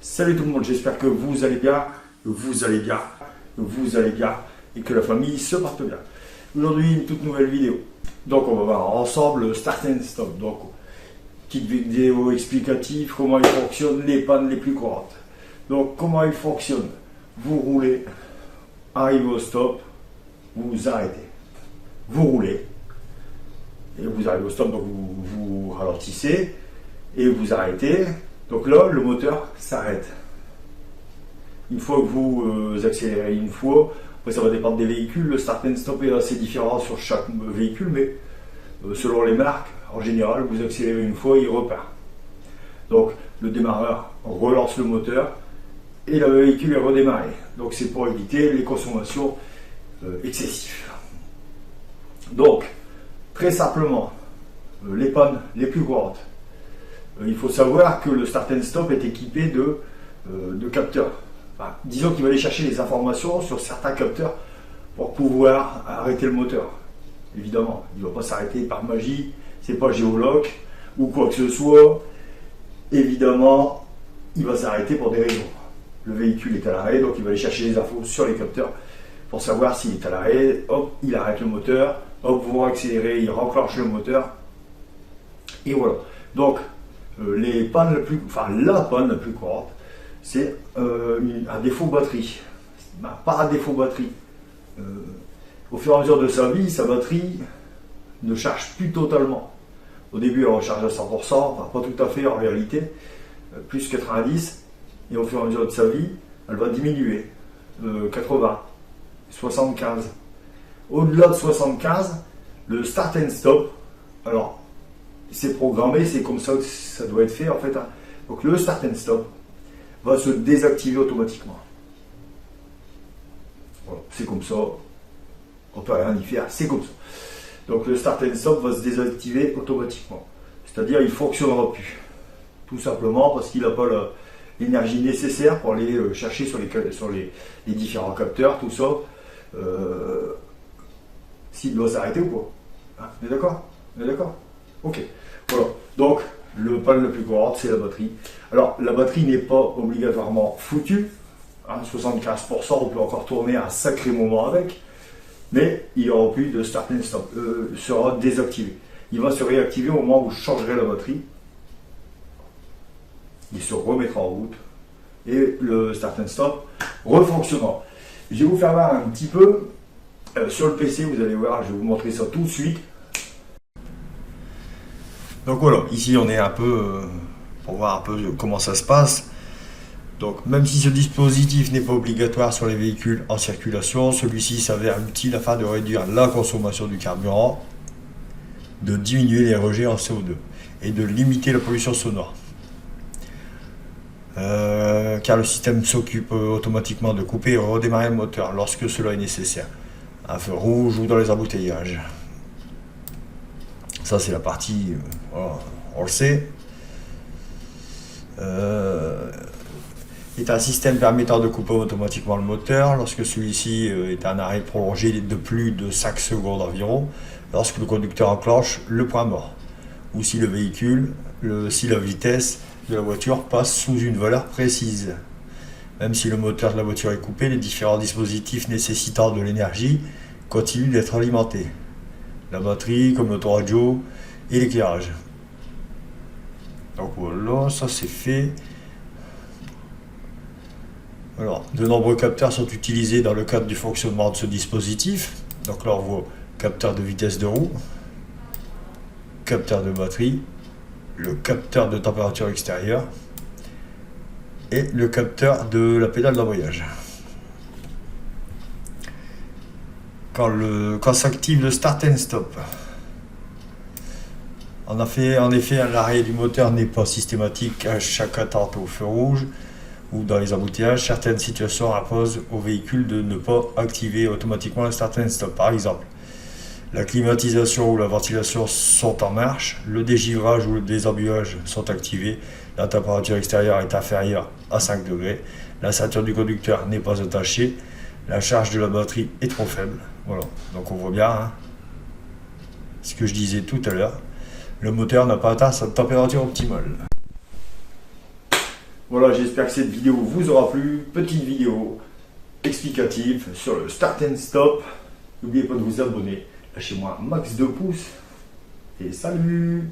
Salut tout le monde, j'espère que vous allez bien, et que la famille se porte bien. Aujourd'hui, une toute nouvelle vidéo. Donc on va voir ensemble le start and stop. Donc, petite vidéo explicative, comment il fonctionne, les pannes les plus courantes. Donc comment il fonctionne? Vous roulez, arrivez au stop, vous arrêtez. Vous roulez, et vous arrivez au stop, donc vous ralentissez, et vous arrêtez. Donc là, le moteur s'arrête. Une fois que vous accélérez une fois, après ça va dépendre des véhicules, le start and stop est assez différent sur chaque véhicule, mais selon les marques, en général, vous accélérez une fois, il repart. Donc le démarreur relance le moteur et le véhicule est redémarré. Donc c'est pour éviter les consommations excessives. Donc, très simplement, les pannes les plus courantes. Il faut savoir que le start and stop est équipé de capteurs. Enfin, disons qu'il va aller chercher les informations sur certains capteurs pour pouvoir arrêter le moteur. Évidemment, il ne va pas s'arrêter par magie, c'est pas géoloc ou quoi que ce soit. Évidemment, il va s'arrêter pour des raisons. Le véhicule est à l'arrêt, donc il va aller chercher les infos sur les capteurs pour savoir s'il est à l'arrêt. Hop, il arrête le moteur. Hop, vous accélérez, il renclenche le moteur. Et voilà. Donc, la panne la plus courante, c'est un défaut batterie. Pas un défaut batterie. Au fur et à mesure de sa vie, sa batterie ne charge plus totalement. Au début, elle recharge à 100%, enfin pas tout à fait en réalité, plus 90, et au fur et à mesure de sa vie, elle va diminuer. 80, 75. Au-delà de 75, le start and stop, alors c'est programmé, c'est comme ça que ça doit être fait en fait. Donc le start and stop va se désactiver automatiquement. Voilà, c'est comme ça, on ne peut rien y faire, c'est comme ça. Donc le start and stop va se désactiver automatiquement. C'est-à-dire il ne fonctionnera plus. Tout simplement parce qu'il n'a pas l'énergie nécessaire pour aller chercher sur les différents capteurs, tout ça. S'il doit s'arrêter ou quoi. Hein, on est d'accord? On est d'accord? Ok. Voilà. Donc, le panne le plus courante, c'est la batterie. Alors, la batterie n'est pas obligatoirement foutue. Hein, 75%, on peut encore tourner un sacré moment avec. Mais il n'y aura plus de start and stop. Sera désactivé. Il va se réactiver au moment où vous changerez la batterie. Il se remettra en route. Et le start and stop refonctionnera. Je vais vous faire voir un petit peu sur le PC, vous allez voir, je vais vous montrer ça tout de suite. Donc voilà, ici on est un peu pour voir un peu comment ça se passe. Donc même si ce dispositif n'est pas obligatoire sur les véhicules en circulation, celui-ci s'avère utile afin de réduire la consommation du carburant, de diminuer les rejets en CO2 et de limiter la pollution sonore. Car le système s'occupe automatiquement de couper et redémarrer le moteur lorsque cela est nécessaire. Un feu rouge ou dans les embouteillages. Ça c'est la partie, voilà, on le sait. Est un système permettant de couper automatiquement le moteur lorsque celui-ci est à un arrêt prolongé de plus de 5 secondes environ, lorsque le conducteur enclenche le point mort, ou si le véhicule, si la vitesse de la voiture passe sous une valeur précise. Même si le moteur de la voiture est coupé, les différents dispositifs nécessitant de l'énergie continuent d'être alimentés. La batterie, comme l'autoradio et l'éclairage. Donc voilà, ça c'est fait. Alors, de nombreux capteurs sont utilisés dans le cadre du fonctionnement de ce dispositif. Donc là on voit capteur de vitesse de roue, capteur de batterie, le capteur de température extérieure et le capteur de la pédale d'embrayage. Quand s'active le start and stop, en effet, l'arrêt du moteur n'est pas systématique à chaque attente au feu rouge ou dans les embouteillages. Certaines situations imposent au véhicule de ne pas activer automatiquement le start and stop. Par exemple, la climatisation ou la ventilation sont en marche, le dégivrage ou le désembuyage sont activés, la température extérieure est inférieure à 5 degrés, la ceinture du conducteur n'est pas attachée, la charge de la batterie est trop faible. Voilà, donc on voit bien hein, ce que je disais tout à l'heure, le moteur n'a pas atteint sa température optimale. Voilà, j'espère que cette vidéo vous aura plu. Petite vidéo explicative sur le Start and Stop. N'oubliez pas de vous abonner. Lâchez-moi max 2 pouces. Et salut!